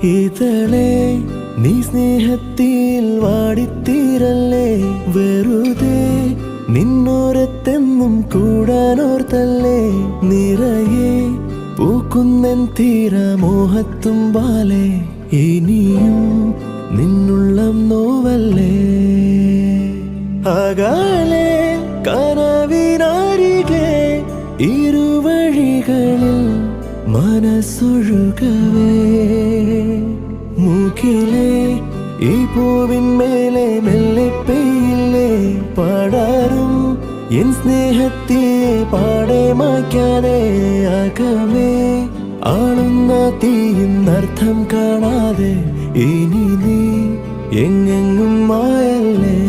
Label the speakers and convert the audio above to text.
Speaker 1: ഇതളെ നീ സ്നേഹത്തിൽ വാടിത്തീരല്ലേ, വെറുതെ നിന്നോരത്തെന്നും കൂടാനോർത്തല്ലേ. നിറയെ പൂക്കുന്നൻ തീരമോഹത്തുമ്പാലെ, ഇനിയും നിന്നുള്ളം നോവല്ലേ. അകലെ കനവിനരികെ ഇരുവഴികളിൽ മനസ്സൊഴുകവേ, മുകിലേ ഈ പൂവിന്മേലെ മെല്ലെ പെയ്യില്ലേ. പടരും എൻ സ്നേഹത്തെ പാടെ മായ്ക്കാതെ, അകമേ ആളുന്ന തീയിന്നർത്ഥം കാണാതെ, ഇനി നീ എങ്ങെങ്ങും മായല്ലേ.